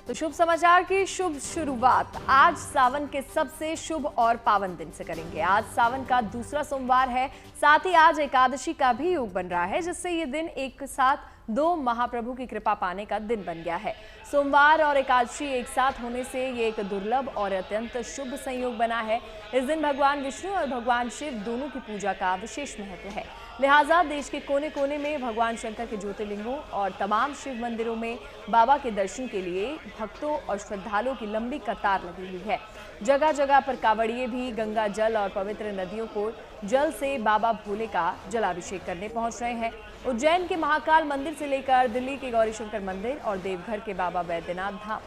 तो शुभ समाचार की शुभ शुरुआत आज सावन के सबसे शुभ और पावन दिन से करेंगे। आज सावन का दूसरा सोमवार है, साथ ही आज एकादशी का भी योग बन रहा है, जिससे ये दिन एक साथ दो महाप्रभु की कृपा पाने का दिन बन गया है। सोमवार और एकादशी एक साथ होने से ये एक दुर्लभ और अत्यंत शुभ संयोग बना है। इस दिन भगवान विष्णु और भगवान शिव दोनों की पूजा का विशेष महत्व है। लिहाजा देश के कोने कोने में भगवान शंकर के ज्योतिर्लिंगों और तमाम शिव मंदिरों में बाबा के दर्शन के लिए भक्तों और श्रद्धालुओं की लंबी कतार लगी हुई है। जगह जगह पर कांवड़िए भी गंगा जल और पवित्र नदियों को जल से बाबा भोले का जलाभिषेक करने पहुंच रहे हैं। उज्जैन के महाकाल मंदिर से लेकर दिल्ली के गौरीशंकर मंदिर और देवघर के बाबा बैद्यनाथ धाम,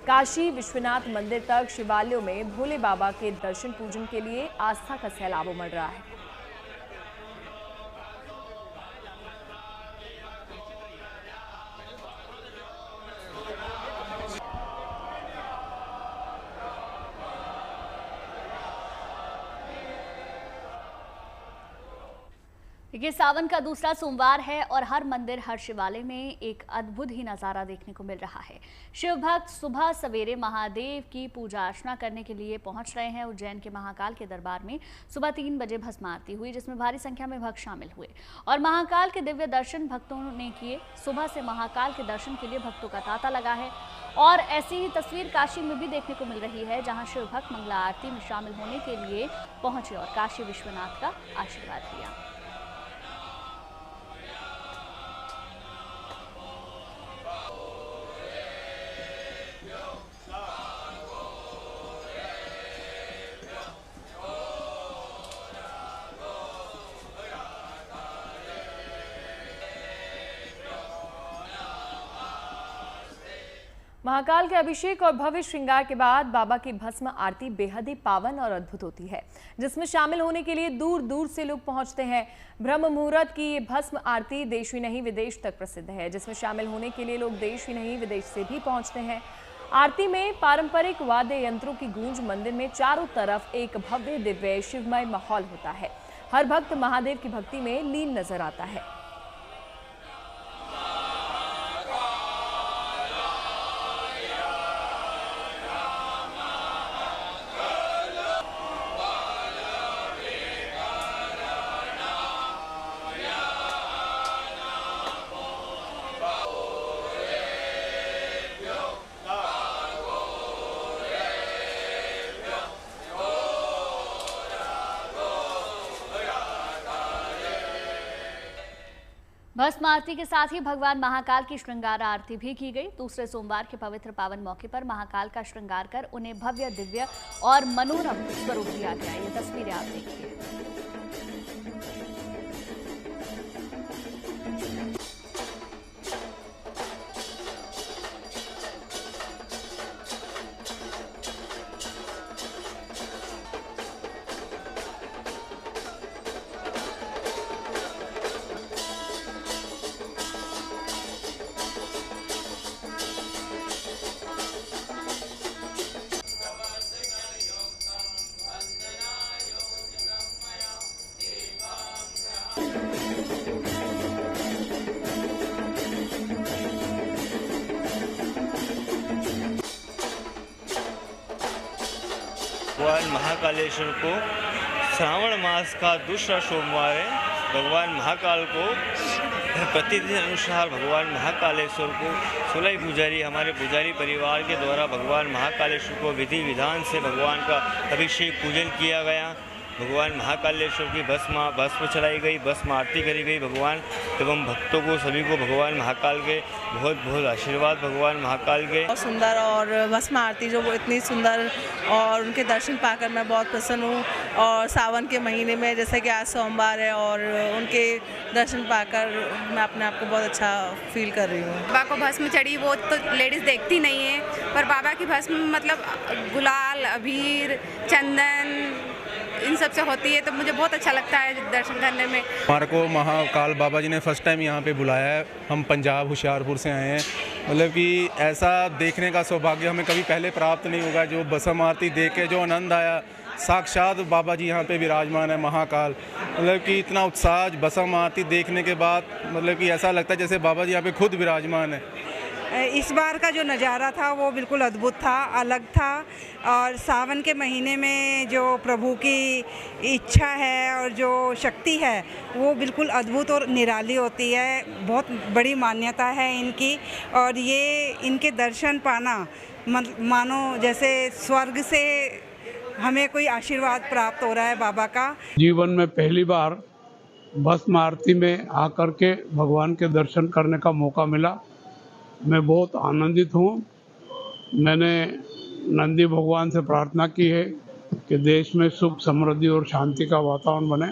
काशी विश्वनाथ मंदिर तक शिवालयों में भोले बाबा के दर्शन पूजन के लिए आस्था का सैलाब उमड़ रहा है। ये सावन का दूसरा सोमवार है और हर मंदिर, हर शिवालय में एक अद्भुत ही नज़ारा देखने को मिल रहा है। शिव भक्त सुबह सवेरे महादेव की पूजा अर्चना करने के लिए पहुंच रहे हैं। उज्जैन के महाकाल के दरबार में सुबह 3 बजे भस्म आरती हुई, जिसमें भारी संख्या में भक्त शामिल हुए और महाकाल के दिव्य दर्शन भक्तों ने किए। सुबह से महाकाल के दर्शन के लिए भक्तों का तांता लगा है और ऐसी ही तस्वीर काशी में भी देखने को मिल रही है, जहाँ शिव भक्त मंगला आरती में शामिल होने के लिए पहुंचे और काशी विश्वनाथ का आशीर्वाद लिया। महाकाल के अभिषेक और भव्य श्रृंगार के बाद बाबा की भस्म आरती बेहद ही पावन और अद्भुत होती है, जिसमें शामिल होने के लिए दूर दूर से लोग पहुंचते हैं। ब्रह्म मुहूर्त की ये भस्म आरती देश ही नहीं विदेश तक प्रसिद्ध है, जिसमें शामिल होने के लिए लोग देश ही नहीं विदेश से भी पहुंचते हैं। आरती में पारंपरिक वाद्य यंत्रों की गूंज मंदिर में चारों तरफ एक भव्य दिव्य शिवमय माहौल होता है। हर भक्त महादेव की भक्ति में लीन नजर आता है। भस्म आरती के साथ ही भगवान महाकाल की श्रृंगार आरती भी की गई। दूसरे सोमवार के पवित्र पावन मौके पर महाकाल का श्रृंगार कर उन्हें भव्य, दिव्य और मनोरम स्वरूप दिया गया। ये तस्वीरें आप देखिए। भगवान महाकालेश्वर को श्रावण मास का दूसरा सोमवार है। भगवान महाकाल को प्रतिदिन अनुसार भगवान महाकालेश्वर को 16 पुजारी, हमारे पुजारी परिवार के द्वारा भगवान महाकालेश्वर को विधि विधान से भगवान का अभिषेक पूजन किया गया। भगवान महाकालेश्वर की भस्म चढ़ाई गई, भस्म आरती करी गई। भगवान एवं भक्तों को सभी को भगवान महाकाल के बहुत बहुत आशीर्वाद भगवान महाकाल के। बहुत सुंदर और भस्म आरती जो वो इतनी सुंदर और उनके दर्शन पाकर मैं बहुत प्रसन्न हूँ। और सावन के महीने में जैसे कि आज सोमवार है और उनके दर्शन पाकर मैं अपने आप को बहुत अच्छा फील कर रही हूँ। बाबा को भस्म चढ़ी वो तो लेडीज़ देखती नहीं है, पर बाबा की भस्म मतलब गुलाल, अबीर, चंदन इन सब से होती है, तो मुझे बहुत अच्छा लगता है दर्शन करने में। हमारे को महाकाल बाबा जी ने फर्स्ट टाइम यहाँ पे बुलाया है। हम पंजाब होशियारपुर से आए हैं। मतलब कि ऐसा देखने का सौभाग्य हमें कभी पहले प्राप्त नहीं होगा। जो भस्म आरती देख के जो आनंद आया, साक्षात बाबा जी यहाँ पे विराजमान है महाकाल। मतलब कि इतना उत्साह भस्म आरती देखने के बाद, मतलब कि ऐसा लगता है जैसे बाबा जी यहाँ पे खुद विराजमान है। इस बार का जो नज़ारा था वो बिल्कुल अद्भुत था, अलग था। और सावन के महीने में जो प्रभु की इच्छा है और जो शक्ति है वो बिल्कुल अद्भुत और निराली होती है। बहुत बड़ी मान्यता है इनकी, और ये इनके दर्शन पाना मानो जैसे स्वर्ग से हमें कोई आशीर्वाद प्राप्त हो रहा है बाबा का। जीवन में पहली बार भस्म आरती में आकर के भगवान के दर्शन करने का मौका मिला। मैं बहुत आनंदित हूँ। मैंने नंदी भगवान से प्रार्थना की है कि देश में सुख समृद्धि और शांति का वातावरण बने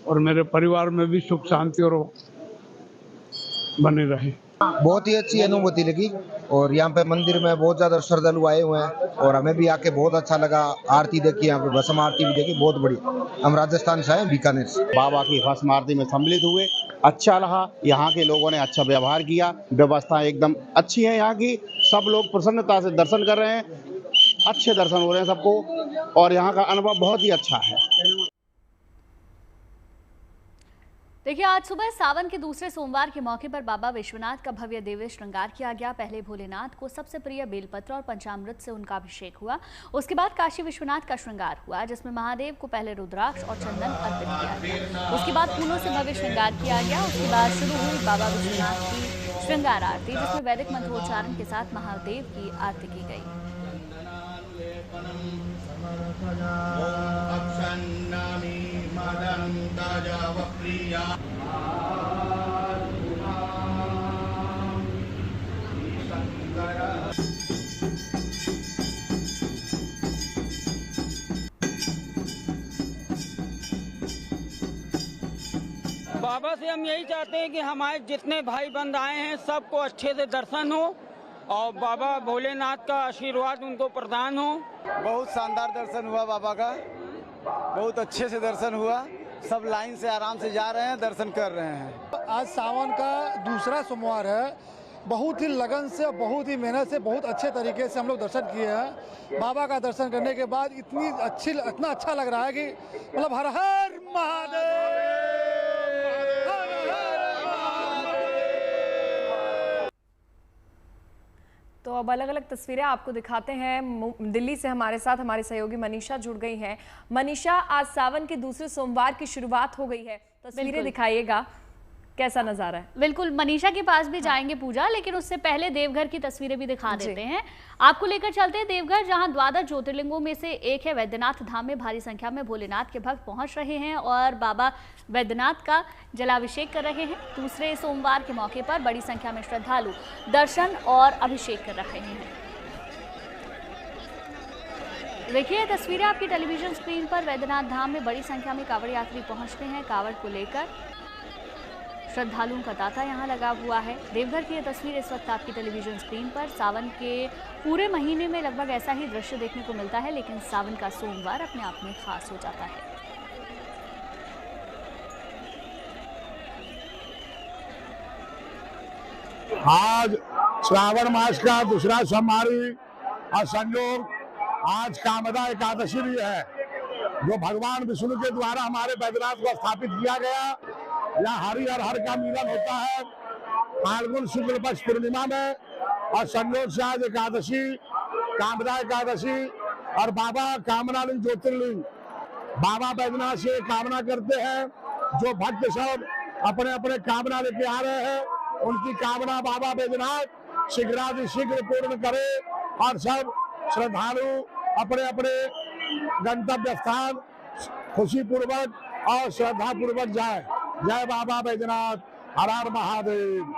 और मेरे परिवार में भी सुख शांति और बने रहे। बहुत ही अच्छी अनुभूति लगी और यहाँ पे मंदिर में बहुत ज़्यादा श्रद्धालु आए हुए हैं और हमें भी आके बहुत अच्छा लगा। आरती देखी, यहाँ पे भस्म आरती भी देखी, बहुत बड़ी। हम राजस्थान से आए, बीकानेर से। बाबा की भस्म आरती में सम्मिलित हुए, अच्छा रहा। यहाँ के लोगों ने अच्छा व्यवहार किया, व्यवस्था एकदम अच्छी है यहाँ की। सब लोग प्रसन्नता से दर्शन कर रहे हैं, अच्छे दर्शन हो रहे हैं सबको, और यहाँ का अनुभव बहुत ही अच्छा है। देखिए, आज सुबह सावन के दूसरे सोमवार के मौके पर बाबा विश्वनाथ का भव्य दिव्य श्रृंगार किया गया। पहले भोलेनाथ को सबसे प्रिय बेलपत्र और पंचामृत से उनका अभिषेक हुआ। उसके बाद काशी विश्वनाथ का श्रृंगार हुआ, जिसमें महादेव को पहले रुद्राक्ष और चंदन अर्पित किया गया। उसके बाद फूलों से भव्य श्रृंगार किया गया। उसके बाद शुरू हुई बाबा विश्वनाथ की श्रृंगार आरती, जिसमें वैदिक मंत्रोच्चारण के साथ महादेव की आरती की गई। बाबा से हम यही चाहते हैं कि हमारे जितने भाई बंद आए हैं सबको अच्छे से दर्शन हो और बाबा भोलेनाथ का आशीर्वाद उनको प्रदान हो। बहुत शानदार दर्शन हुआ बाबा का, बहुत अच्छे से दर्शन हुआ। सब लाइन से आराम से जा रहे हैं, दर्शन कर रहे हैं। आज सावन का दूसरा सोमवार है। बहुत ही लगन से, बहुत ही मेहनत से, बहुत अच्छे तरीके से हम लोग दर्शन किए हैं। बाबा का दर्शन करने के बाद इतना अच्छा लग रहा है कि मतलब हर हर महादेव। तो अब अलग अलग तस्वीरें आपको दिखाते हैं। दिल्ली से हमारे साथ हमारे सहयोगी मनीषा जुड़ गई हैं। मनीषा, आज सावन के दूसरे सोमवार की शुरुआत हो गई है, तस्वीरें दिखाइएगा, कैसा नजारा है? बिल्कुल, मनीषा के पास भी जाएंगे पूजा, लेकिन उससे पहले देवघर की तस्वीरें भी दिखा देते हैं। आपको लेकर चलते हैं देवघर, जहां द्वादश ज्योतिर्लिंगों में से एक है वैद्यनाथ धाम में भारी संख्या में भोलेनाथ के भक्त पहुंच रहे हैं और बाबा वैद्यनाथ का जलाभिषेक कर रहे हैं। दूसरे सोमवार के मौके पर बड़ी संख्या में श्रद्धालु दर्शन और अभिषेक कर रहे हैं। देखिए तस्वीरें आपकी टेलीविजन स्क्रीन पर। वैद्यनाथ धाम में बड़ी संख्या में कांवड़ यात्री पहुंचते हैं। कांवड़ को लेकर श्रद्धालुओं का तांता यहां लगा हुआ है। देवघर की ये तस्वीर इस वक्त आपकी टेलीविजन स्क्रीन पर। सावन के पूरे महीने में लगभग ऐसा ही दृश्य देखने को मिलता है, लेकिन सावन का सोमवार अपने आप में खास हो जाता है। आज श्रावण मास का दूसरा सोमवारी और संयोग आज कामदा एकादशी भी है, जो भगवान विष्णु के द्वारा हमारे बैद्यनाथ को स्थापित किया गया। यहाँ हरि और हर का मिलन होता है फाल्गुन शुक्ल पक्ष पूर्णिमा में, और संयोग से आज एकादशी, कामदा एकादशी, और बाबा कामनालिंग ज्योतिर्लिंग बाबा बैद्यनाथ से कामना करते हैं। जो भक्त सब अपने अपने कामना लेके आ रहे हैं, उनकी कामना बाबा बैद्यनाथ शीघ्र पूर्ण करे और सब श्रद्धालु अपने अपने गंतव्य स्थान खुशी पूर्वक और श्रद्धा पूर्वक जाए। जय बाबा बैद्यनाथ, हर हर महादेव।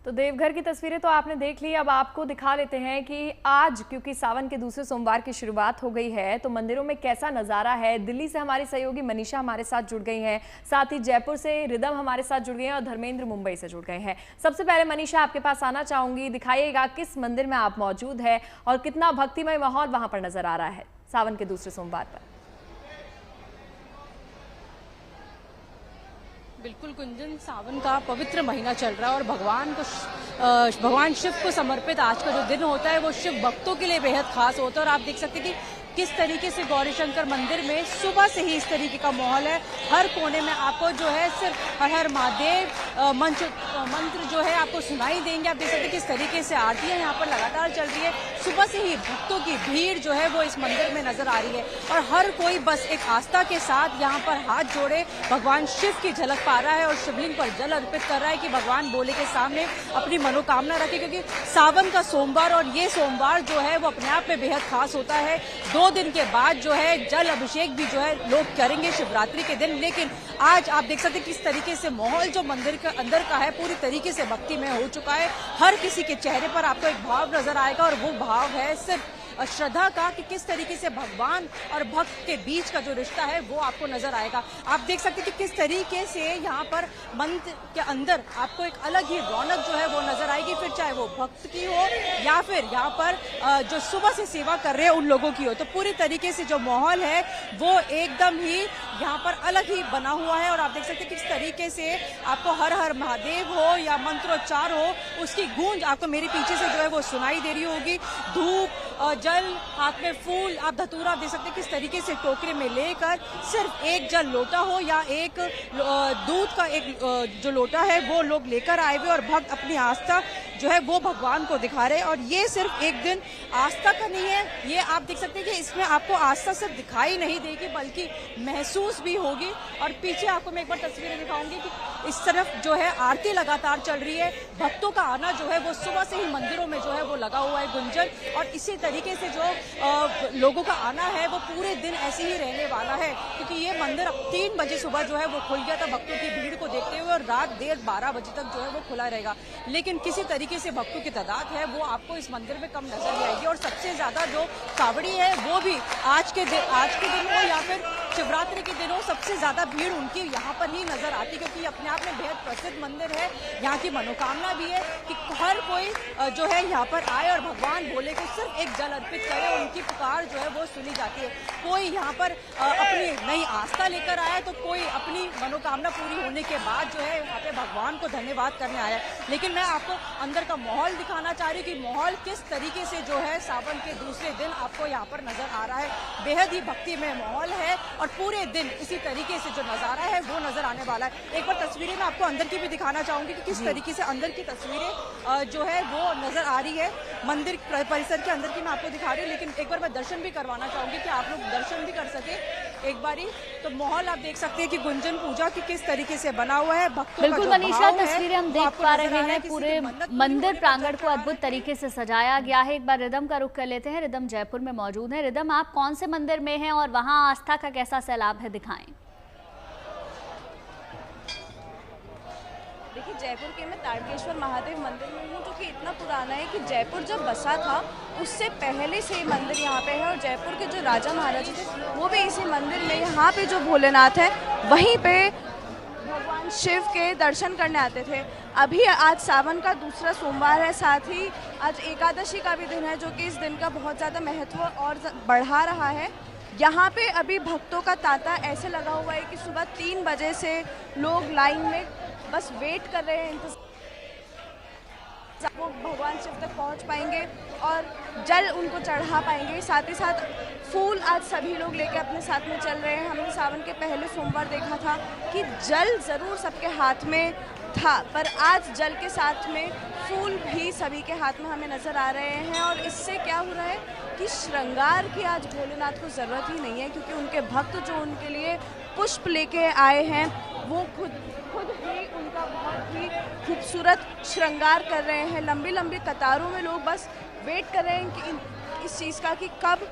तो देवघर की तस्वीरें तो आपने देख ली। अब आपको दिखा लेते हैं कि आज क्योंकि सावन के दूसरे सोमवार की शुरुआत हो गई है, तो मंदिरों में कैसा नज़ारा है। दिल्ली से हमारी सहयोगी मनीषा हमारे साथ जुड़ गई हैं, साथ ही जयपुर से रिदम हमारे साथ जुड़ गए हैं और धर्मेंद्र मुंबई से जुड़ गए हैं। सबसे पहले मनीषा आपके पास आना चाहूँगी, दिखाइएगा किस मंदिर में आप मौजूद है और कितना भक्तिमय माहौल वहाँ पर नजर आ रहा है सावन के दूसरे सोमवार पर। बिल्कुल कुंजन, सावन का पवित्र महीना चल रहा है और भगवान शिव को समर्पित आज का जो दिन होता है वो शिव भक्तों के लिए बेहद खास होता है। और आप देख सकते हैं कि किस तरीके से गौरी शंकर मंदिर में सुबह से ही इस तरीके का माहौल है। हर कोने में आपको जो है सिर्फ हर हर महादेव मंत्र जो है आपको सुनाई देंगे। आप देख सकते हैं किस तरीके से आरतियां यहाँ पर लगातार चल रही है। सुबह से ही भक्तों की भीड़ जो है वो इस मंदिर में नजर आ रही है और हर कोई बस एक आस्था के साथ यहाँ पर हाथ जोड़े भगवान शिव की झलक पा रहा है और शिवलिंग पर जल अर्पित कर रहा है कि भगवान भोले के सामने अपनी मनोकामना रखे, क्योंकि सावन का सोमवार और ये सोमवार जो है वो अपने आप में बेहद खास होता है। 2 दिन के बाद जो है जल अभिषेक भी जो है लोग करेंगे शिवरात्रि के दिन। लेकिन आज आप देख सकते हैं किस तरीके से माहौल जो मंदिर के अंदर का है पूरी तरीके से भक्ति में हो चुका है। हर किसी के चेहरे पर आपको एक भाव नजर आएगा और वो भाव है सिर्फ श्रद्धा का कि किस तरीके से भगवान और भक्त के बीच का जो रिश्ता है वो आपको नजर आएगा। आप देख सकते हैं कि किस तरीके से यहाँ पर मंदिर के अंदर आपको एक अलग ही रौनक जो है वो नजर आएगी, फिर चाहे वो भक्त की हो या फिर यहाँ पर जो सुबह से सेवा कर रहे हैं उन लोगों की हो। तो पूरी तरीके से जो माहौल है वो एकदम ही यहाँ पर अलग ही बना हुआ है और आप देख सकते हैं किस तरीके से आपको हर हर महादेव हो या मंत्रोच्चार हो उसकी गूंज आपको मेरे पीछे से जो है वो सुनाई दे रही होगी। धूप, जल, हाथ में फूल, आप धतूरा देख सकते हैं किस तरीके से टोकरे में लेकर सिर्फ एक जल लोटा हो या एक दूध का एक जो लोटा है वो लोग लेकर आए हुए और भक्त अपनी आस्था जो है वो भगवान को दिखा रहे हैं। और ये सिर्फ एक दिन आस्था का नहीं है, ये आप देख सकते हैं कि इसमें आपको आस्था सिर्फ दिखाई नहीं देगी बल्कि महसूस भी होगी। और पीछे आपको मैं एक बार तस्वीरें दिखाऊंगी कि इस तरफ जो है आरती लगातार चल रही है। भक्तों का आना जो है वो सुबह से ही मंदिरों में जो है वो लगा हुआ है गुंजन, और इसी तरीके से जो लोगों का आना है वो पूरे दिन ऐसे ही रहने वाला है, क्योंकि ये मंदिर 3 बजे सुबह जो है वो खुल गया था भक्तों की भीड़ को देखते हुए और रात 12 बजे तक जो है वो खुला रहेगा। लेकिन किसी तरीके से भक्तों की तादाद है वो आपको इस मंदिर में कम नजर नहीं आएगी और सबसे ज्यादा जो कावड़ी है वो भी आज के दिन हो या फिर शिवरात्रि के दिन हो, सबसे ज्यादा भीड़ उनकी यहाँ पर ही नजर आती, क्योंकि अपने आप में बेहद प्रसिद्ध मंदिर है। यहाँ की मनोकामना भी है कि हर कोई जो है यहाँ पर आए और भगवान भोले को सिर्फ एक जल अर्पित करे, उनकी पुकार जो है वो सुनी जाती है। कोई यहाँ पर अपनी नई आस्था लेकर आया तो कोई अपनी मनोकामना पूरी होने के बाद जो है यहाँ पे भगवान को धन्यवाद करने आया। लेकिन मैं आपको अंदर का माहौल दिखाना चाह रही हूँ कि माहौल किस तरीके से जो है सावन के दूसरे दिन आपको यहाँ पर नजर आ रहा है। बेहद ही भक्ति में माहौल है और पूरे दिन इसी तरीके से जो नज़ारा है वो नजर आने वाला है। एक बार तस्वीरें मैं आपको अंदर की भी दिखाना चाहूंगी कि किस तरीके से अंदर की तस्वीरें जो है वो नजर आ रही है। मंदिर परिसर के अंदर की मैं आपको दिखा रही हूँ, लेकिन एक बार मैं दर्शन भी करवाना चाहूंगी कि आप लोग दर्शन भी कर सके एक बारी। तो माहौल आप देख सकते हैं कि गुंजन पूजा की किस तरीके से बना हुआ है। भक्तों बिल्कुल मनीषा, तस्वीरें हम देख पा रहे हैं। पूरे मंदिर प्रांगण को अद्भुत तरीके से सजाया गया है। एक बार रिदम का रुख कर लेते हैं। रिदम जयपुर में मौजूद है। रिदम, आप कौन से मंदिर में हैं और वहां आस्था का कैसा सैलाब है, दिखाएं। देखिए, जयपुर के मैं तारकेश्वर महादेव मंदिर में हूँ, जो कि इतना पुराना है कि जयपुर जब बसा था उससे पहले से मंदिर यहाँ पे है और जयपुर के जो राजा महाराजा थे वो भी इसी मंदिर में, यहाँ पे जो भोलेनाथ है वहीं पे भगवान शिव के दर्शन करने आते थे। अभी आज सावन का दूसरा सोमवार है, साथ ही आज एकादशी का भी दिन है, जो कि इस दिन का बहुत ज़्यादा महत्व और बढ़ा रहा है। यहाँ पे अभी भक्तों का तांता ऐसे लगा हुआ है कि सुबह 3 बजे से लोग लाइन में बस वेट कर रहे हैं, वो भगवान शिव तक पहुँच पाएंगे और जल उनको चढ़ा पाएंगे। साथ ही साथ फूल आज सभी लोग लेके अपने साथ में चल रहे हैं। हमने सावन के पहले सोमवार देखा था कि जल ज़रूर सबके हाथ में था, पर आज जल के साथ में फूल भी सभी के हाथ में हमें नज़र आ रहे हैं। और इससे क्या हो रहा है कि श्रृंगार की आज भोलेनाथ को ज़रूरत ही नहीं है, क्योंकि उनके भक्त जो उनके लिए पुष्प लेके आए हैं वो खुद ही उनका बहुत ही खूबसूरत श्रृंगार कर रहे हैं। लंबी लंबी कतारों में लोग बस वेट कर रहे हैं कि इस चीज़ का कि कब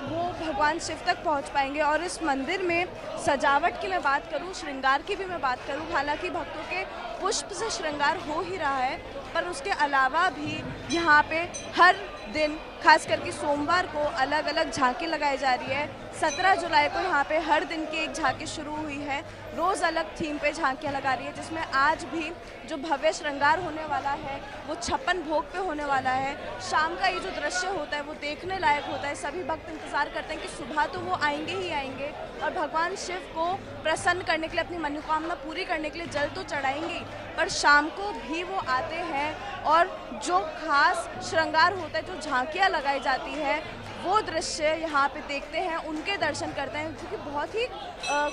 वो भगवान शिव तक पहुंच पाएंगे। और इस मंदिर में सजावट की मैं बात करूं, श्रृंगार की भी मैं बात करूं, हालांकि भक्तों के पुष्प से श्रृंगार हो ही रहा है, पर उसके अलावा भी यहाँ पे हर दिन खास करके सोमवार को अलग अलग झांकी लगाई जा रही है। 17 जुलाई को यहाँ पे हर दिन की एक झांकी शुरू हुई है, रोज़ अलग थीम पे झांकियाँ लगा रही है, जिसमें आज भी जो भव्य श्रृंगार होने वाला है वो 56 भोग पे होने वाला है। शाम का ये जो दृश्य होता है वो देखने लायक होता है। सभी भक्त इंतज़ार करते हैं कि सुबह तो वो आएंगे ही आएंगे और भगवान शिव को प्रसन्न करने के लिए, अपनी मनोकामना पूरी करने के लिए जल तो चढ़ाएंगे, पर शाम को भी वो आते हैं और जो खास श्रृंगार होता है, जो झांकियाँ लगाई जाती है, वो दृश्य यहाँ पे देखते हैं, उनके दर्शन करते हैं, क्योंकि बहुत ही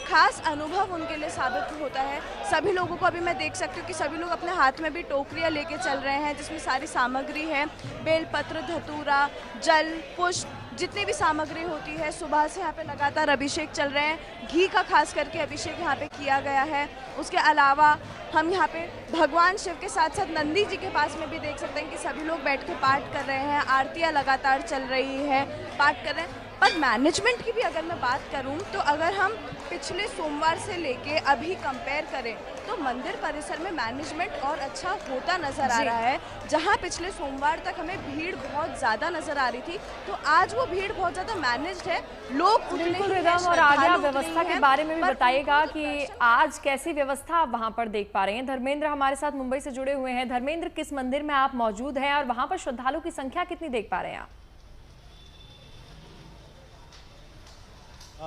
खास अनुभव उनके लिए साबित होता है। सभी लोगों को अभी मैं देख सकती हूँ कि सभी लोग अपने हाथ में भी टोकरियाँ लेके चल रहे हैं, जिसमें सारी सामग्री है, बेलपत्र, धतूरा, जल, पुष्प, जितनी भी सामग्री होती है। सुबह से यहाँ पे लगातार अभिषेक चल रहे हैं, घी का खास करके अभिषेक यहाँ पे किया गया है। उसके अलावा हम यहाँ पे भगवान शिव के साथ साथ नंदी जी के पास में भी देख सकते हैं कि सभी लोग बैठ के पाठ कर रहे हैं, आरतियाँ लगातार चल रही है, पाठ कर रहे हैं। पर मैनेजमेंट की भी अगर मैं बात करूं तो अगर हम पिछले सोमवार से लेके अभी कंपेयर करें तो मंदिर परिसर में मैनेजमेंट और अच्छा होता नज़र आ रहा है। जहां पिछले सोमवार तक हमें भीड़ बहुत ज़्यादा नज़र आ रही थी, तो आज वो भीड़ बहुत ज़्यादा मैनेज्ड है। लोग बिल्कुल रिदम, और आगे आप व्यवस्था के बारे में भी बताइएगा कि आज कैसी व्यवस्था आप वहाँ पर देख पा रहे हैं। धर्मेंद्र हमारे साथ मुंबई से जुड़े हुए हैं। धर्मेंद्र, किस मंदिर में आप मौजूद हैं और वहाँ पर श्रद्धालुओं की संख्या कितनी देख पा रहे हैं आप?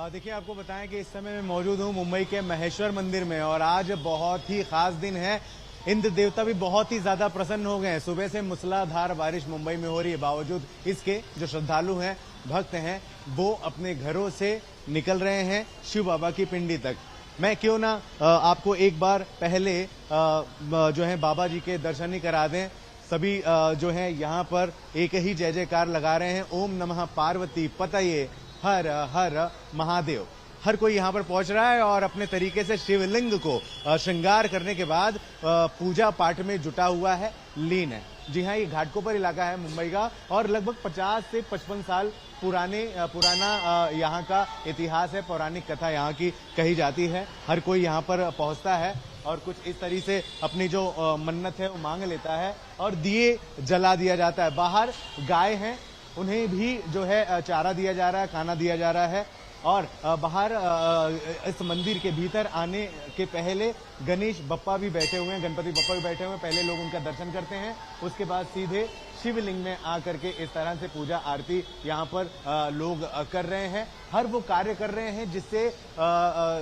देखिए, आपको बताएं कि इस समय मैं मौजूद हूं मुंबई के महेश्वर मंदिर में और आज बहुत ही खास दिन है। इंद्र देवता भी बहुत ही ज्यादा प्रसन्न हो गए हैं। सुबह से मूसलाधार बारिश मुंबई में हो रही है, बावजूद इसके जो श्रद्धालु हैं, भक्त हैं, वो अपने घरों से निकल रहे हैं शिव बाबा की पिंडी तक। मैं क्यों ना आपको एक बार पहले जो है बाबा जी के दर्शन ही करा दें। सभी जो है यहाँ पर एक ही जय जयकार लगा रहे हैं, ओम नमः पार्वती पतये हर हर महादेव। हर कोई यहाँ पर पहुंच रहा है और अपने तरीके से शिवलिंग को श्रृंगार करने के बाद पूजा पाठ में जुटा हुआ है, लीन है। जी हाँ, ये घाटकोपर इलाका है मुंबई का और लगभग 50 से 55 साल पुराना यहाँ का इतिहास है, पौराणिक कथा यहाँ की कही जाती है। हर कोई यहाँ पर पहुँचता है और कुछ इस तरीके से अपनी जो मन्नत है वो मांग लेता है और दिए जला दिया जाता है। बाहर गाय हैं, उन्हें भी जो है चारा दिया जा रहा है, खाना दिया जा रहा है और बाहर इस मंदिर के भीतर आने के पहले गणेश बप्पा भी बैठे हुए हैं, गणपति बप्पा भी बैठे हुए हैं। पहले लोग उनका दर्शन करते हैं, उसके बाद सीधे शिवलिंग में आकर के इस तरह से पूजा आरती यहाँ पर लोग कर रहे हैं। हर वो कार्य कर रहे हैं जिससे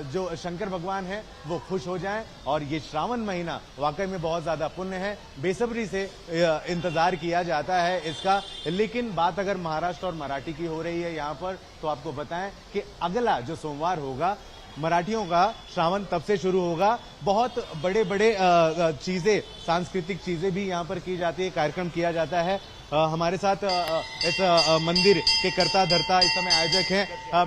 जो शंकर भगवान हैं वो खुश हो जाएं। और ये श्रावण महीना वाकई में बहुत ज्यादा पुण्य है, बेसब्री से इंतजार किया जाता है इसका। लेकिन बात अगर महाराष्ट्र और मराठी की हो रही है यहाँ पर, तो आपको बताएं कि अगला जो सोमवार होगा, मराठियों का श्रावण तब से शुरू होगा। बहुत बड़े बड़े चीजें, सांस्कृतिक चीजें भी यहाँ पर की जाती है, कार्यक्रम किया जाता है। हमारे साथ इस मंदिर के कर्ता धर्ता इस समय आयोजक हैं।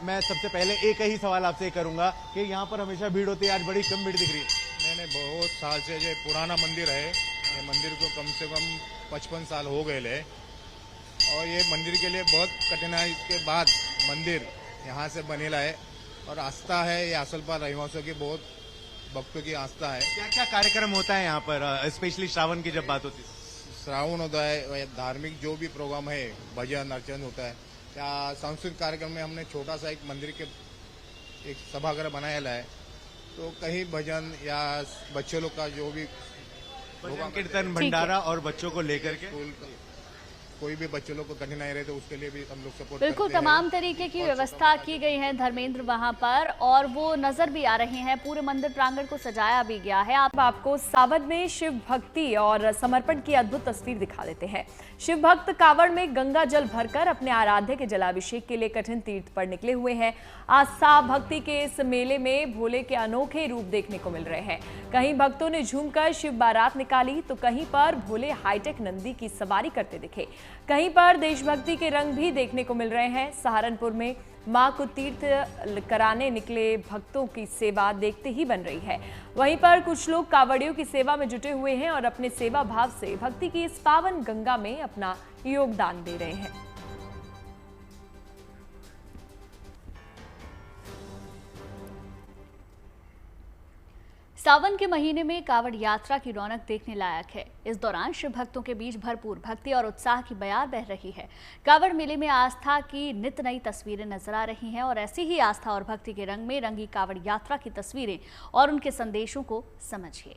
मैं सबसे पहले एक ही सवाल आपसे करूंगा कि यहाँ पर हमेशा भीड़ होती है, आज बड़ी कम भीड़ दिख रही है। मैंने बहुत साल से, जो पुराना मंदिर है, ये मंदिर को कम से कम 55 साल हो गए है और ये मंदिर के लिए बहुत कठिनाई के बाद मंदिर यहाँ से बनेला है और आस्था है, ये आसलपाल रहीवासियों की बहुत भक्तों की आस्था है। क्या क्या कार्यक्रम होता है यहाँ पर, स्पेशली श्रावण की जब बात होती है? श्रावण होता है, धार्मिक जो भी प्रोग्राम है, भजन अर्चन होता है, या सांस्कृतिक कार्यक्रम में हमने छोटा सा एक मंदिर के एक सभागृह बनाया है, तो कहीं भजन या बच्चों लोग का जो भी कीर्तन भंडारा और बच्चों को लेकर के कोई भी बच्चों लोग को कठिनाई रहे तो उसके लिए भी हम लोग सपोर्ट बिल्कुल तमाम तरीके की व्यवस्था की गई है धर्मेंद्र वहां पर, और वो नजर भी आ रहे हैं। पूरे मंदिर प्रांगण को सजाया भी गया है। आपको सावन में शिव भक्ति और समर्पण की अद्भुत तस्वीर दिखा देते हैं। शिव भक्त कांवड़ में गंगा जल भरकर अपने आराध्य के जलाभिषेक के लिए कठिन तीर्थ पर निकले हुए हैं। आस्था भक्ति के इस मेले में भोले के अनोखे रूप देखने को मिल रहे हैं। कहीं भक्तों ने झूमकर शिव बारात निकाली तो कहीं पर भोले हाईटेक नंदी की सवारी करते दिखे। कहीं पर देशभक्ति के रंग भी देखने को मिल रहे हैं। सहारनपुर में मां को तीर्थ कराने निकले भक्तों की सेवा देखते ही बन रही है। वहीं पर कुछ लोग कांवड़ियों की सेवा में जुटे हुए हैं और अपने सेवा भाव से भक्ति की इस पावन गंगा में अपना योगदान दे रहे हैं। सावन के महीने में कांवड़ यात्रा की रौनक देखने लायक है। इस दौरान शिव भक्तों के बीच भरपूर भक्ति और उत्साह की बयार बह रही है। कांवड़ मेले में आस्था की नित नई तस्वीरें नजर आ रही हैं और ऐसी ही आस्था और भक्ति के रंग में रंगी कांवड़ यात्रा की तस्वीरें और उनके संदेशों को समझिए।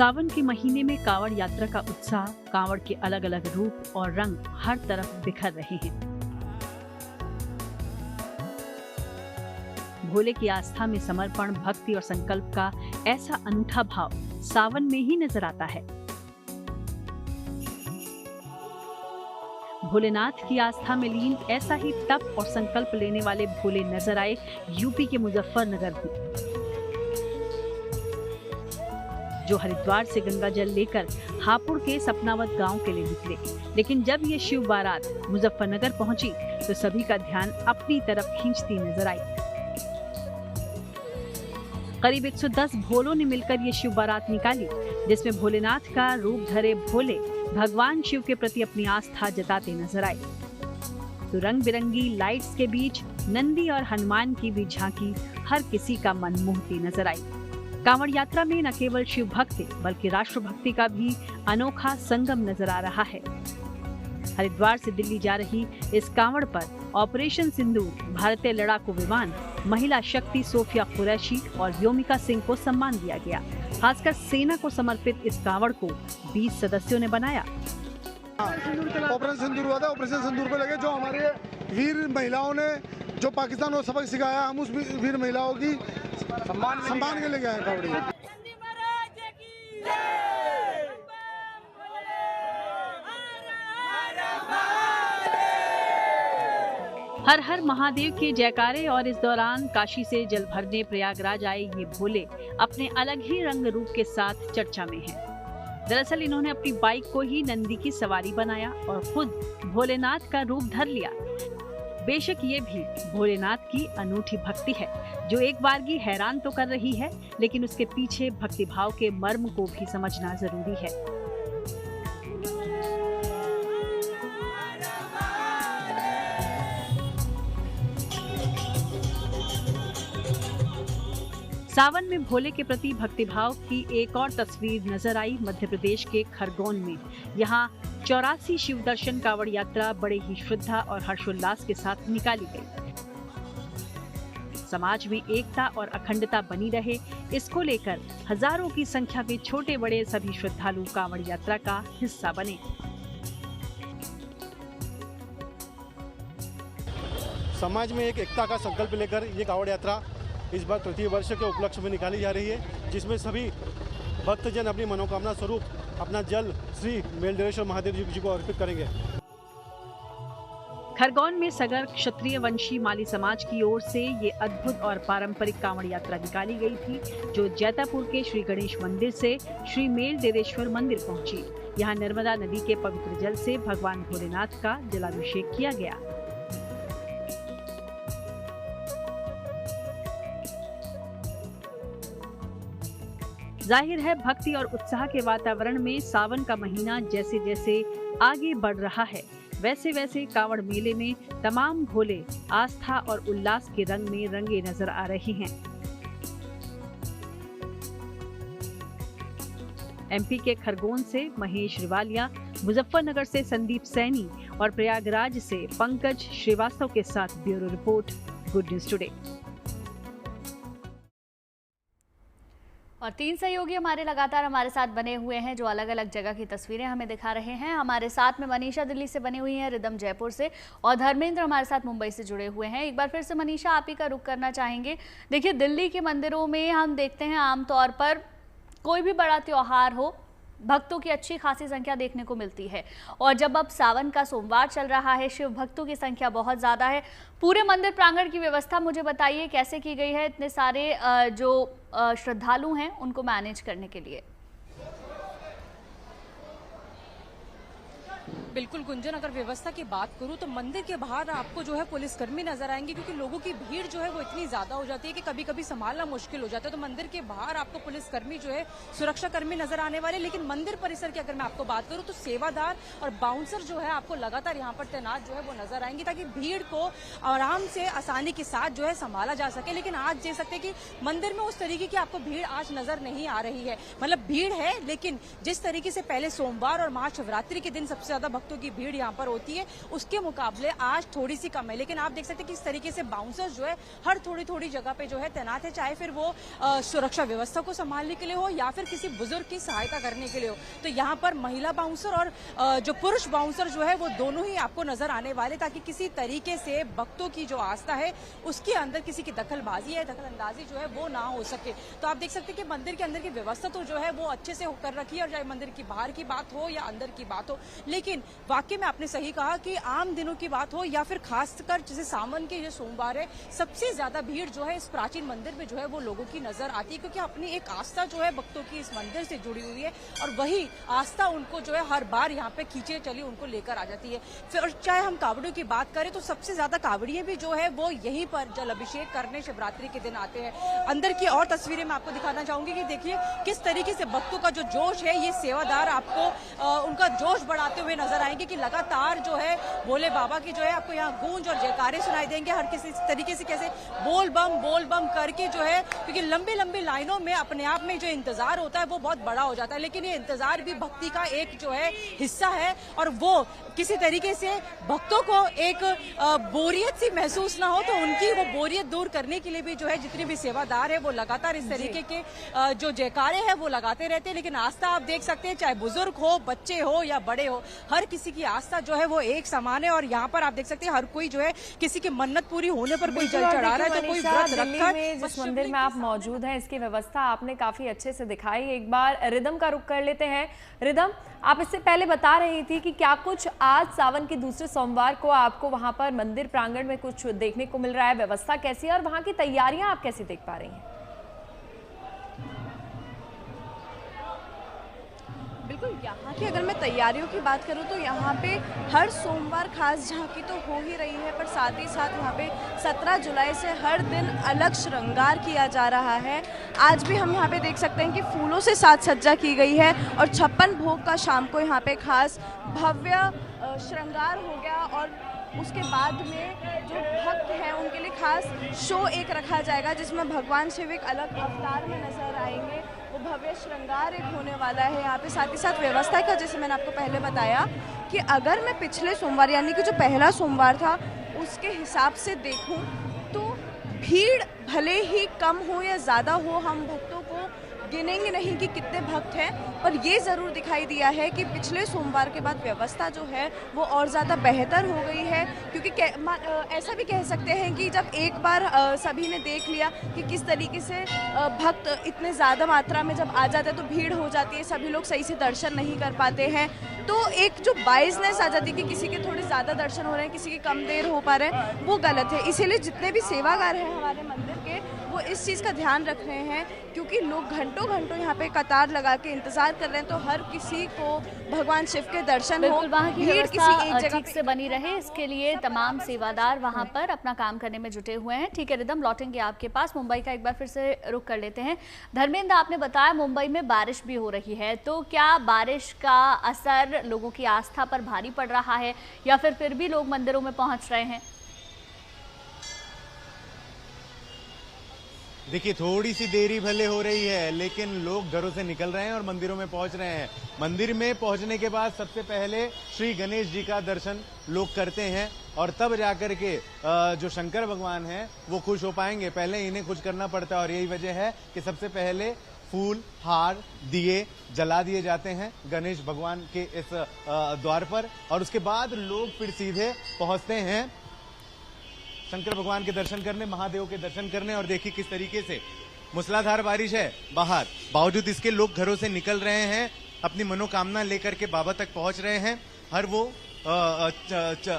सावन के महीने में कांवड़ यात्रा का उत्साह, कांवड़ के अलग अलग रूप और रंग हर तरफ बिखर रहे हैं। भोले की आस्था में समर्पण, भक्ति और संकल्प का ऐसा अनूठा भाव सावन में ही नजर आता है। भोलेनाथ की आस्था में लीन ऐसा ही तप और संकल्प लेने वाले भोले नजर आए यूपी के मुजफ्फरनगर में, जो हरिद्वार से गंगा जल लेकर हापुड़ के सपनावत गांव के लिए निकले। लेकिन जब ये शिव बारात मुजफ्फरनगर पहुंची तो सभी का ध्यान अपनी तरफ खींचती नजर आई। करीब 110 भोलों ने मिलकर ये शिव बारात निकाली, जिसमें भोलेनाथ का रूप धरे भोले भगवान शिव के प्रति अपनी आस्था जताते नजर आए। तो रंग बिरंगी लाइट्स के बीच नंदी और हनुमान की भी झांकी हर किसी का मन मोहती नजर आई। कांवड़ यात्रा में न केवल शिव भक्ति बल्कि राष्ट्रभक्ति का भी अनोखा संगम नजर आ रहा है। हरिद्वार से दिल्ली जा रही इस कांवड़ पर ऑपरेशन सिंदूर, भारतीय लड़ाकू विमान, महिला शक्ति सोफिया कुरैशी और व्योमिका सिंह को सम्मान दिया गया। खासकर सेना को समर्पित इस कांवड़ को 20 सदस्यों ने बनाया। ऑपरेशन सिंदूर हुआ था। ऑपरेशन सिंदूर को लेके जो हमारे वीर महिलाओं ने जो पाकिस्तान को सबक सिखाया, हम उस वीर महिलाओं की सम्मान के लेके आए कांवड़ी। हर हर महादेव के जयकारे और इस दौरान काशी से जल भरने प्रयागराज आए ये भोले अपने अलग ही रंग रूप के साथ चर्चा में हैं। दरअसल इन्होंने अपनी बाइक को ही नंदी की सवारी बनाया और खुद भोलेनाथ का रूप धर लिया। बेशक ये भी भोलेनाथ की अनूठी भक्ति है, जो एक बारगी हैरान तो कर रही है, लेकिन उसके पीछे भक्तिभाव के मर्म को भी समझना जरूरी है। सावन में भोले के प्रति भक्तिभाव की एक और तस्वीर नजर आई मध्य प्रदेश के खरगोन में। यहाँ 84 शिव दर्शन कांवड़ यात्रा बड़े ही श्रद्धा और हर्षोल्लास के साथ निकाली गई। समाज में एकता और अखंडता बनी रहे, इसको लेकर हजारों की संख्या में छोटे बड़े सभी श्रद्धालु कांवड़ यात्रा का हिस्सा बने। समाज में एक एकता का संकल्प लेकर ये कांवड़ यात्रा इस बार तृतीय वर्ष के उपलक्ष्य में निकाली जा रही है, जिसमें सभी भक्तजन अपनी मनोकामना स्वरूप अपना जल श्री मेलडेरेश्वर महादेव जी को अर्पित करेंगे। खरगोन में सगर क्षत्रिय वंशी माली समाज की ओर से ये अद्भुत और पारंपरिक कांवड़ यात्रा निकाली गई थी, जो जैतापुर के श्री गणेश मंदिर से श्री मेलडेरेश्वर मंदिर पहुंची। यहाँ नर्मदा नदी के पवित्र जल से भगवान भोलेनाथ का जलाभिषेक किया गया। जाहिर है भक्ति और उत्साह के वातावरण में सावन का महीना जैसे जैसे आगे बढ़ रहा है, वैसे वैसे कांवड़ मेले में तमाम भोले आस्था और उल्लास के रंग में रंगे नजर आ रहे हैं। एमपी के खरगोन से महेश रिवालिया, मुजफ्फरनगर से संदीप सैनी और प्रयागराज से पंकज श्रीवास्तव के साथ bureau report, good news today. और 3 सहयोगी लगातार हमारे साथ बने हुए हैं, जो अलग अलग जगह की तस्वीरें हमें दिखा रहे हैं। हमारे साथ में मनीषा दिल्ली से बनी हुई है, रिदम जयपुर से, और धर्मेंद्र हमारे साथ मुंबई से जुड़े हुए हैं। एक बार फिर से मनीषा, आप ही का रुख करना चाहेंगे। देखिए, दिल्ली के मंदिरों में हम देखते हैं आमतौर पर कोई भी बड़ा त्योहार हो, भक्तों की अच्छी खासी संख्या देखने को मिलती है, और जब अब सावन का सोमवार चल रहा है, शिव भक्तों की संख्या बहुत ज़्यादा है। पूरे मंदिर प्रांगण की व्यवस्था मुझे बताइए कैसे की गई है इतने सारे जो श्रद्धालु हैं उनको मैनेज करने के लिए। बिल्कुल गुंजन, अगर व्यवस्था की बात करूं तो मंदिर के बाहर आपको जो है पुलिसकर्मी नजर आएंगे, क्योंकि लोगों की भीड़ जो है वो इतनी ज्यादा हो जाती है कि कभी कभी संभालना मुश्किल हो जाता है। तो मंदिर के बाहर आपको पुलिसकर्मी जो है, सुरक्षा कर्मी नजर आने वाले। लेकिन मंदिर परिसर की अगर मैं आपको बात करूं तो सेवादार और बाउंसर जो है आपको लगातार यहाँ पर तैनात जो है वो नजर आएंगे, ताकि भीड़ को आराम से आसानी के साथ जो है संभाला जा सके। लेकिन आज देख सकते हैं कि मंदिर में उस तरीके की आपको भीड़ आज नजर नहीं आ रही है। मतलब भीड़ है, लेकिन जिस तरीके से पहले सोमवार और महाशिवरात्रि के दिन सबसे ज्यादा भक्तों की भीड़ यहाँ पर होती है उसके मुकाबले आज थोड़ी सी कम है। लेकिन आप देख सकते हैं किस तरीके से बाउंसर्स जो है हर थोड़ी थोड़ी जगह पे जो है तैनात है, चाहे फिर वो सुरक्षा व्यवस्था को संभालने के लिए हो या फिर किसी बुजुर्ग की सहायता करने के लिए हो। तो यहाँ पर महिला बाउंसर और जो पुरुष बाउंसर जो है वो दोनों ही आपको नजर आने वाले, ताकि किसी तरीके से भक्तों की जो आस्था है उसके अंदर किसी की दखलबाजी है, दखलंदाजी जो है वो ना हो सके। तो आप देख सकते हैं कि मंदिर के अंदर की व्यवस्था तो जो है वो अच्छे से कर रखी है, और चाहे मंदिर की बाहर की बात हो या अंदर की बात हो। लेकिन वाकई में आपने सही कहा कि आम दिनों की बात हो या फिर खासकर जैसे सावन के जो सोमवार है, सबसे ज्यादा भीड़ जो है इस प्राचीन मंदिर में जो है वो लोगों की नजर आती है, क्योंकि अपनी एक आस्था जो है भक्तों की इस मंदिर से जुड़ी हुई है और वही आस्था उनको जो है हर बार यहाँ पे खींचे चली उनको लेकर आ जाती है। फिर चाहे हम कावड़ियों की बात करें तो सबसे ज्यादा कावड़िए भी जो है वो यहीं पर जल अभिषेक करने शिवरात्रि के दिन आते हैं। अंदर की और तस्वीरें मैं आपको दिखाना चाहूंगी कि देखिए किस तरीके से भक्तों का जो जोश है, ये सेवादार आपको उनका जोश बढ़ाते हुए नजर आएंगे कि लगातार जो है भोले बाबा की जो है आपको यहाँ गूंज और जयकारे सुनाई देंगे। हर किसी तरीके से कैसे बोल बम करके जो है, क्योंकि लंबी लंबी लाइनों में अपने आप में जो इंतजार होता है वो बहुत बड़ा हो जाता है, लेकिन ये इंतजार भी भक्ति का एक जो है हिस्सा है और वो किसी तरीके से भक्तों को एक बोरियत सी महसूस ना हो, तो उनकी वो बोरियत दूर करने के लिए भी जो है जितने भी सेवादार है वो लगातार इस तरीके के जो जयकारे हैं वो लगाते रहते हैं। लेकिन आस्था आप देख सकते हैं, चाहे बुजुर्ग हो, बच्चे हो या बड़े हो, हर किसी की आस्था जो है वो एक समान है। और यहाँ पर आप देख सकते हैं हर कोई जो है किसी की मन्नत पूरी होने पर कोई जल चढ़ा रहा है तो कोई व्रत रखा है। जिस मंदिर में आप मौजूद हैं इसकी व्यवस्था आपने काफी अच्छे से दिखाई। एक बार रिदम का रुख कर लेते हैं। रिदम, आप इससे पहले बता रही थी कि क्या कुछ आज सावन के दूसरे सोमवार को आपको वहां पर मंदिर प्रांगण में कुछ देखने को मिल रहा है, व्यवस्था कैसी है और वहां की तैयारियां आप कैसी देख पा रही हैं? बिल्कुल, यहाँ की अगर मैं तैयारियों की बात करूँ तो यहाँ पे हर सोमवार खास झांकी तो हो ही रही है, पर साथ ही साथ यहाँ पे 17 जुलाई से हर दिन अलग श्रृंगार किया जा रहा है। आज भी हम यहाँ पे देख सकते हैं कि फूलों से साज सज्जा की गई है और 56 भोग का शाम को यहाँ पे खास भव्य श्रृंगार हो गया। और उसके बाद में जो भक्त हैं उनके लिए खास शो एक रखा जाएगा जिसमें भगवान शिव एक अलग अवतार में नजर आएंगे। वो भव्य श्रृंगार एक होने वाला है यहाँ पे। साथ ही साथ व्यवस्था का, जैसे मैंने आपको पहले बताया कि अगर मैं पिछले सोमवार यानी कि जो पहला सोमवार था उसके हिसाब से देखूं तो भीड़ भले ही कम हो या ज़्यादा हो, हम भक्तों को गिनेंगे नहीं कि कितने भक्त हैं, पर ये ज़रूर दिखाई दिया है कि पिछले सोमवार के बाद व्यवस्था जो है वो और ज़्यादा बेहतर हो गई है। क्योंकि ऐसा भी कह सकते हैं कि जब एक बार सभी ने देख लिया कि किस तरीके से भक्त इतने ज़्यादा मात्रा में जब आ जाते हैं तो भीड़ हो जाती है, सभी लोग सही से दर्शन नहीं कर पाते हैं, तो एक जो बाइसनेस आ जाती है कि किसी के थोड़े ज़्यादा दर्शन हो रहे हैं, किसी के कम देर हो पा रहे हैं, वो गलत है। इसीलिए जितने भी सेवागार हैं हमारे मंदिर के वो इस चीज़ का ध्यान रख रहे हैं, क्योंकि लोग घंटों घंटों यहाँ पे कतार लगा के इंतजार कर रहे हैं, तो हर किसी को भगवान शिव के दर्शन हो, वहाँ की भीड़ किसी एक जगह ठीक से बनी रहे, इसके लिए तमाम सेवादार वहाँ पर अपना काम करने में जुटे हुए हैं। ठीक है रिदम, लौटेंगे आपके पास। मुंबई का एक बार फिर से रुख कर लेते हैं। धर्मेंद्र, आपने बताया मुंबई में बारिश भी हो रही है, तो क्या बारिश का असर लोगों की आस्था पर भारी पड़ रहा है या फिर भी लोग मंदिरों में पहुंच रहे हैं? देखिए, थोड़ी सी देरी भले हो रही है लेकिन लोग घरों से निकल रहे हैं और मंदिरों में पहुंच रहे हैं। मंदिर में पहुंचने के बाद सबसे पहले श्री गणेश जी का दर्शन लोग करते हैं और तब जाकर के जो शंकर भगवान हैं वो खुश हो पाएंगे। पहले इन्हें खुश करना पड़ता है और यही वजह है कि सबसे पहले फूल, हार, दिए जला दिए जाते हैं गणेश भगवान के इस द्वार पर और उसके बाद लोग फिर सीधे पहुंचते हैं शंकर भगवान के दर्शन करने, महादेव के दर्शन करने। और देखिए किस तरीके से मूसलाधार बारिश है बाहर, बावजूद इसके लोग घरों से निकल रहे हैं, अपनी मनोकामना लेकर के बाबा तक पहुंच रहे हैं।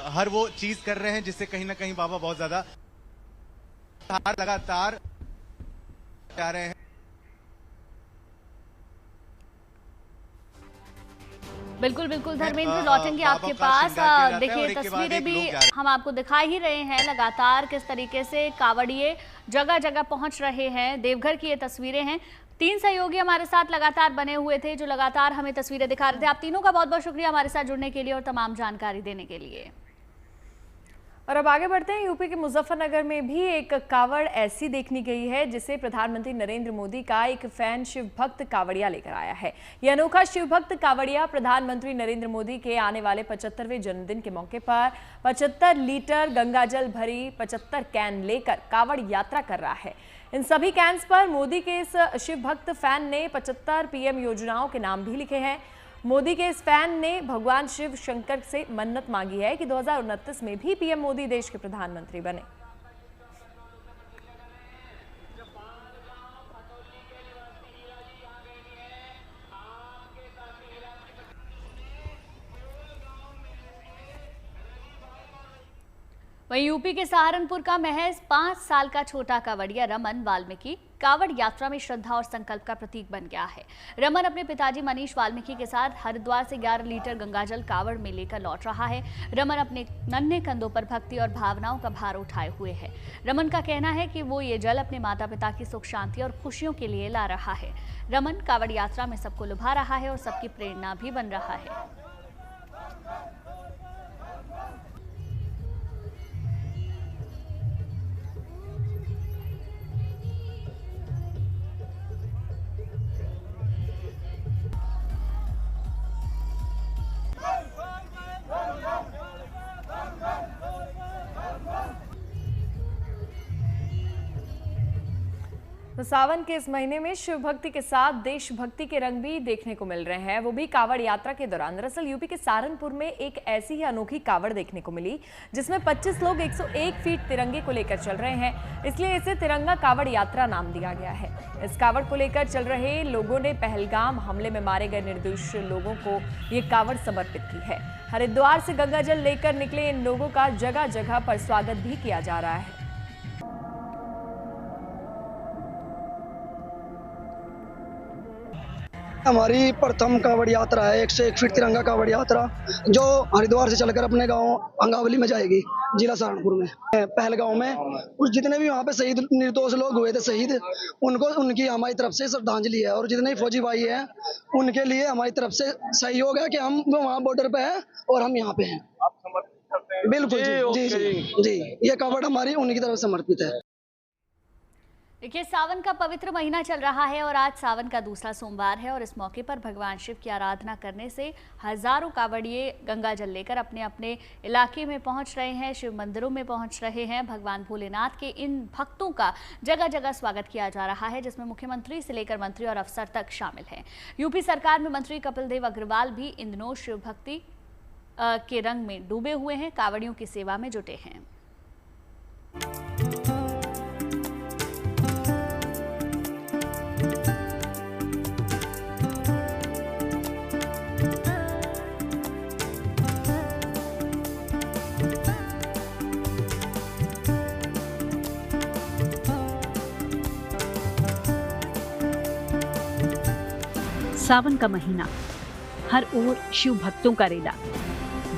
हर वो चीज कर रहे हैं जिससे कहीं ना कहीं बाबा बहुत ज्यादा लगातार जा रहे हैं। बिल्कुल बिल्कुल धर्मेंद्र, लौटेंगे आपके पास। देखिए तस्वीरें भी हम आपको दिखा ही रहे हैं लगातार किस तरीके से कावड़िए जगह जगह पहुंच रहे हैं। देवघर की ये तस्वीरें हैं। 3 सहयोगी हमारे साथ लगातार बने हुए थे जो लगातार हमें तस्वीरें दिखा रहे थे। आप तीनों का बहुत बहुत शुक्रिया हमारे साथ जुड़ने के लिए और तमाम जानकारी देने के लिए। और अब आगे बढ़ते हैं। यूपी के मुजफ्फरनगर में भी एक कावड़ ऐसी देखनी गई है जिसे प्रधानमंत्री नरेंद्र मोदी का एक फैन शिव भक्त कावड़िया लेकर आया है। यह अनोखा शिव भक्त कावड़िया प्रधानमंत्री नरेंद्र मोदी के आने वाले 75वें जन्मदिन के मौके पर 75 लीटर गंगाजल भरी 75 कैन लेकर कावड़ यात्रा कर रहा है। इन सभी कैंस पर मोदी के इस शिव भक्त फैन ने 75 पीएम योजनाओं के नाम भी लिखे हैं। मोदी के इस फैन ने भगवान शिव शंकर से मन्नत मांगी है कि 2029 में भी पीएम मोदी देश के प्रधानमंत्री बने। वहीं यूपी के सहारनपुर का महज 5 साल का छोटा कावड़िया रमन वाल्मीकि कावड़ यात्रा में श्रद्धा और संकल्प का प्रतीक बन गया है। रमन अपने पिताजी मनीष वाल्मीकि के साथ हरिद्वार से 11 लीटर गंगाजल कावड़ में लेकर लौट रहा है। रमन अपने नन्हे कंधों पर भक्ति और भावनाओं का भार उठाए हुए है। रमन का कहना है कि वो ये जल अपने माता पिता की सुख शांति और खुशियों के लिए ला रहा है। रमन कावड़ यात्रा में सबको लुभा रहा है और सबकी प्रेरणा भी बन रहा है। तो सावन के इस महीने में शिव भक्ति के साथ देशभक्ति के रंग भी देखने को मिल रहे हैं, वो भी कावड़ यात्रा के दौरान। दरअसल यूपी के सहारनपुर में एक ऐसी ही अनोखी कावड़ देखने को मिली जिसमें 25 लोग 101 फीट तिरंगे को लेकर चल रहे हैं, इसलिए इसे तिरंगा कावड़ यात्रा नाम दिया गया है। इस कावड़ को लेकर चल रहे लोगों ने पहलगाम हमले में मारे गए निर्दोष लोगों को ये कावड़ समर्पित की है। हरिद्वार से गंगाजल लेकर निकले इन लोगों का जगह जगह पर स्वागत भी किया जा रहा है। हमारी प्रथम कावड़ यात्रा है, 101 फीट तिरंगा कावड़ यात्रा, जो हरिद्वार से चलकर अपने गांव अंगावली में जाएगी, जिला सहारनपुर में। पहलगांव में कुछ जितने भी वहां पे शहीद निर्दोष लोग हुए थे शहीद, उनको उनकी हमारी तरफ से श्रद्धांजलि है। और जितने फौजी भाई हैं उनके लिए हमारी तरफ से सहयोग है कि हम वहाँ बॉर्डर पे हैं और हम यहाँ पे हैं। बिल्कुल जी जी जी, ये कावड़ हमारी उनकी तरफ समर्पित है। देखिए, सावन का पवित्र महीना चल रहा है और आज सावन का दूसरा सोमवार है और इस मौके पर भगवान शिव की आराधना करने से हजारों कावड़िए गंगाजल लेकर अपने अपने इलाके में पहुंच रहे हैं, शिव मंदिरों में पहुंच रहे हैं। भगवान भोलेनाथ के इन भक्तों का जगह जगह स्वागत किया जा रहा है, जिसमें मुख्यमंत्री से लेकर मंत्री और अफसर तक शामिल हैं। यूपी सरकार में मंत्री कपिल देव अग्रवाल भी इन दिनों शिव भक्ति के रंग में डूबे हुए हैं, कावड़ियों की सेवा में जुटे हैं। सावन का महीना, हर ओर शिव भक्तों का रेला।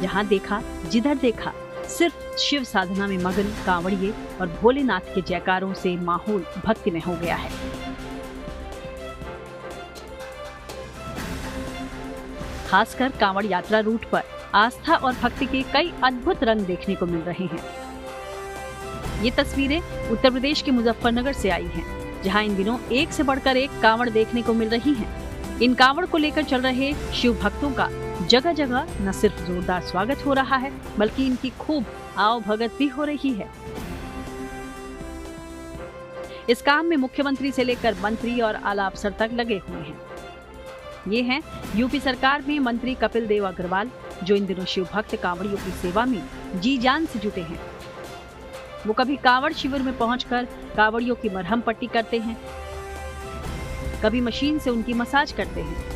जहां देखा जिधर देखा सिर्फ शिव साधना में मगन कांवड़िए और भोलेनाथ के जयकारों से माहौल भक्तिमय हो गया है। खासकर कांवड़ यात्रा रूट पर आस्था और भक्ति के कई अद्भुत रंग देखने को मिल रहे हैं। ये तस्वीरें उत्तर प्रदेश के मुजफ्फरनगर से आई हैं, जहां इन दिनों एक से बढ़कर एक कांवड़ देखने को मिल रही हैं। इन कांवड़ को लेकर चल रहे शिव भक्तों का जगह जगह न सिर्फ जोरदार स्वागत हो रहा है, बल्कि इनकी खूब आओ भगत भी हो रही है। इस काम में मुख्यमंत्री से लेकर मंत्री और आला अफसर तक लगे हुए हैं। ये हैं यूपी सरकार में मंत्री कपिल देव अग्रवाल, जो इन दिनों शिव भक्त कांवड़ियों की सेवा में जी जान से जुटे हैं। वो कभी कांवड़ शिविर में पहुंचकर कांवड़ियों की मरहम पट्टी करते हैं, कभी मशीन से उनकी मसाज करते हैं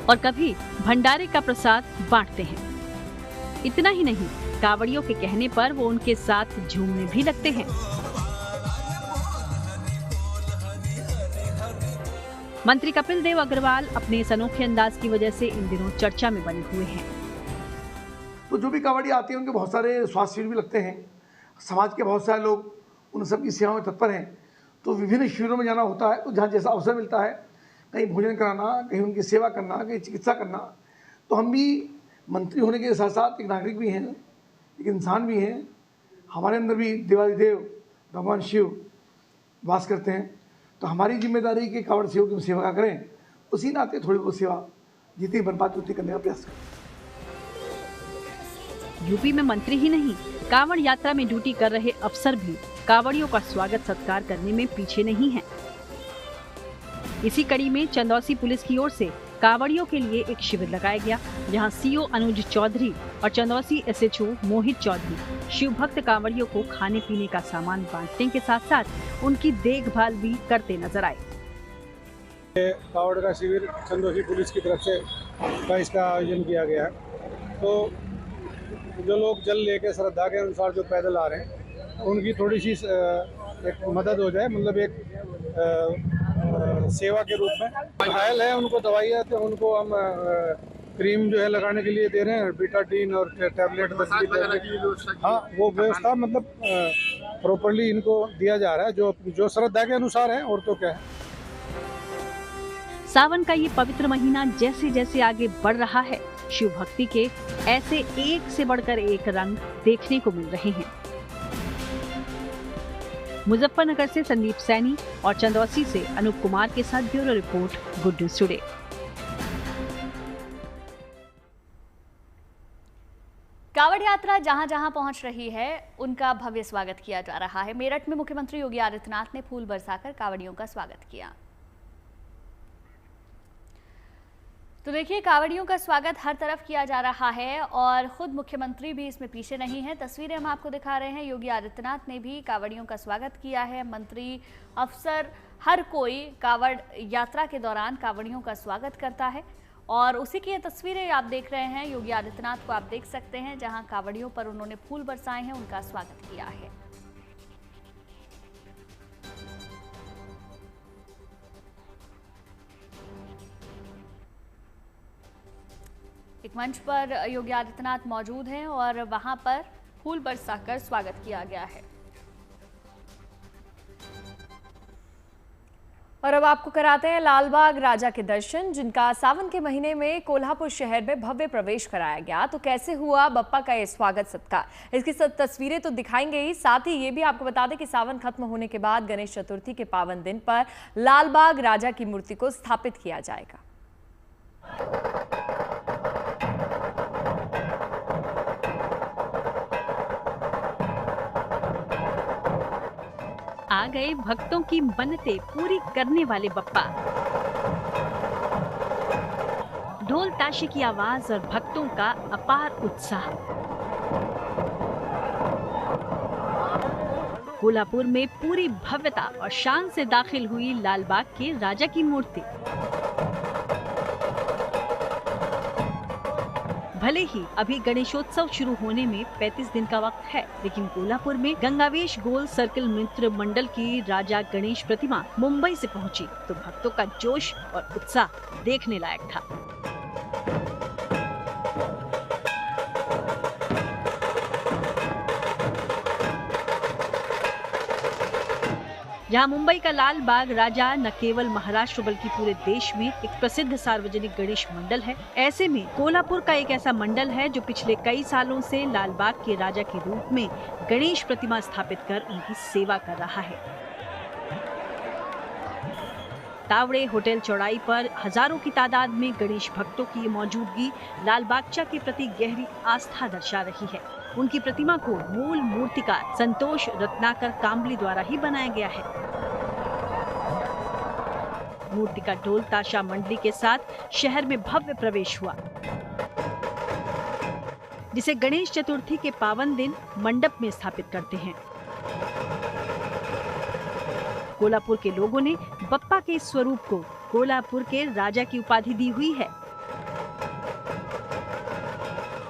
और कभी भंडारे का प्रसाद बांटते हैं। इतना ही नहीं, कांवड़ियों के कहने पर वो उनके साथ झूमने भी लगते हैं। मंत्री कपिल देव अग्रवाल अपने इस अनोखे अंदाज की वजह से इन दिनों चर्चा में बने हुए हैं। तो जो भी कांवड़िया आती हैं उनके बहुत सारे स्वास्थ्य शिविर भी लगते हैं। समाज के बहुत सारे लोग उन सब की सेवा में तत्पर हैं। तो विभिन्न शिविरों में जाना होता है, तो जहाँ जैसा अवसर मिलता है, कहीं भोजन कराना, कहीं उनकी सेवा करना, कहीं चिकित्सा करना। तो हम भी मंत्री होने के साथ साथ एक नागरिक भी हैं, एक इंसान भी हैं, हमारे अंदर भी देवाधिदेव भगवान शिव वास करते हैं, तो हमारी जिम्मेदारी कि कांवड़ सेवक की सेवा करें, उसी नाते थोड़ी बहुत सेवा जितनी बन पाती उतनी करने का प्रयास करें। यूपी में मंत्री ही नहीं, कांवड़ यात्रा में ड्यूटी कर रहे अफसर भी कांवड़ियों का स्वागत सत्कार करने में पीछे नहीं हैं। इसी कड़ी में चंदौसी पुलिस की ओर से कांवड़ियों के लिए एक शिविर लगाया गया, जहां सीओ अनुज चौधरी और चंदौसी एसएचओ मोहित चौधरी शिव भक्त कांवड़ियों को खाने पीने का सामान बांटने के साथ साथ उनकी देखभाल भी करते नजर आए। कांवड़ का शिविर चंदौसी पुलिस की तरफ से इसका आयोजन किया गया है। तो जो लोग जल लेके श्रद्धा के अनुसार जो पैदल आ रहे हैं, उनकी थोड़ी सी एक मदद हो जाए, मतलब एक सेवा के रूप में। घायल है उनको दवाइयाँ, तो उनको हम क्रीम जो है लगाने के लिए दे रहे हैं, बीटाडीन और टैबलेट। हाँ, वो व्यवस्था मतलब प्रॉपर्ली इनको दिया जा रहा है, जो श्रद्धा के अनुसार है, और तो क्या है। सावन का ये पवित्र महीना जैसे जैसे आगे बढ़ रहा है, शिव भक्ति के ऐसे एक से बढ़कर एक रंग देखने को मिल रहे हैं। मुजफ्फरनगर से संदीप सैनी और चंदौसी से अनूप कुमार के साथ bureau report, good news today. Kanwar यात्रा जहां जहां पहुंच रही है, उनका भव्य स्वागत किया जा रहा है। मेरठ में मुख्यमंत्री योगी आदित्यनाथ ने फूल बरसाकर कांवड़ियों का स्वागत किया। तो देखिए, कांवड़ियों का स्वागत हर तरफ किया जा रहा है और खुद मुख्यमंत्री भी इसमें पीछे नहीं है। तस्वीरें हम आपको दिखा रहे हैं। योगी आदित्यनाथ ने भी कांवड़ियों का स्वागत किया है। मंत्री, अफसर, हर कोई कांवड़ यात्रा के दौरान कांवड़ियों का स्वागत करता है और उसी की ये तस्वीरें आप देख रहे हैं। योगी आदित्यनाथ को आप देख सकते हैं, जहां कांवड़ियों पर उन्होंने फूल बरसाए हैं, उनका स्वागत किया है। एक मंच पर योगी आदित्यनाथ मौजूद हैं और वहां पर फूल बरसाकर स्वागत किया गया है। और अब आपको कराते हैं लालबाग राजा के दर्शन, जिनका सावन के महीने में कोल्हापुर शहर में भव्य प्रवेश कराया गया। तो कैसे हुआ बप्पा का ये स्वागत सत्कार, इसकी तस्वीरें तो दिखाएंगे ही, साथ ही ये भी आपको बता दें कि सावन खत्म होने के बाद गणेश चतुर्थी के पावन दिन पर लालबाग राजा की मूर्ति को स्थापित किया जाएगा। आ गए भक्तों की मन्नतें पूरी करने वाले बप्पा। ढोल ताशे की आवाज और भक्तों का अपार उत्साह। कोल्हापुर में पूरी भव्यता और शान से दाखिल हुई लालबाग के राजा की मूर्ति। भले ही अभी गणेशोत्सव शुरू होने में 35 दिन का वक्त है, लेकिन कोल्हापुर में गंगावेश गोल सर्किल मित्र मंडल की राजा गणेश प्रतिमा मुंबई से पहुंची तो भक्तों का जोश और उत्साह देखने लायक था। जहां मुंबई का लाल बाग राजा न केवल महाराष्ट्र बल्कि पूरे देश में एक प्रसिद्ध सार्वजनिक गणेश मंडल है, ऐसे में कोल्हापुर का एक ऐसा मंडल है जो पिछले कई सालों से लाल बाग के राजा के रूप में गणेश प्रतिमा स्थापित कर उनकी सेवा कर रहा है। तावड़े होटल चौड़ाई पर हजारों की तादाद में गणेश भक्तों की मौजूदगी लाल बागचा के प्रति गहरी आस्था दर्शा रही है। उनकी प्रतिमा को मूल मूर्तिकार संतोष रत्नाकर कांबली द्वारा ही बनाया गया है। मूर्ति का ढोल ताशा मंडली के साथ शहर में भव्य प्रवेश हुआ, जिसे गणेश चतुर्थी के पावन दिन मंडप में स्थापित करते हैं। कोल्हापुर के लोगों ने बप्पा के स्वरूप को कोल्हापुर के राजा की उपाधि दी हुई है।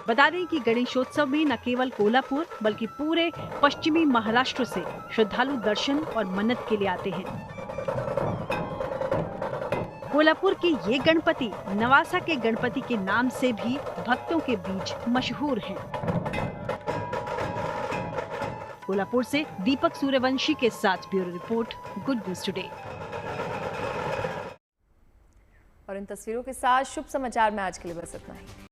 बता दें कि गणेशोत्सव में न केवल कोल्हापुर बल्कि पूरे पश्चिमी महाराष्ट्र से श्रद्धालु दर्शन और मन्नत के लिए आते हैं। कोल्हापुर के ये गणपति नवासा के गणपति के नाम से भी भक्तों के बीच मशहूर हैं। कोल्हापुर से दीपक सूर्यवंशी के साथ bureau report, good news today. और इन तस्वीरों के साथ शुभ समाचार में आज के लिए बस इतना ही।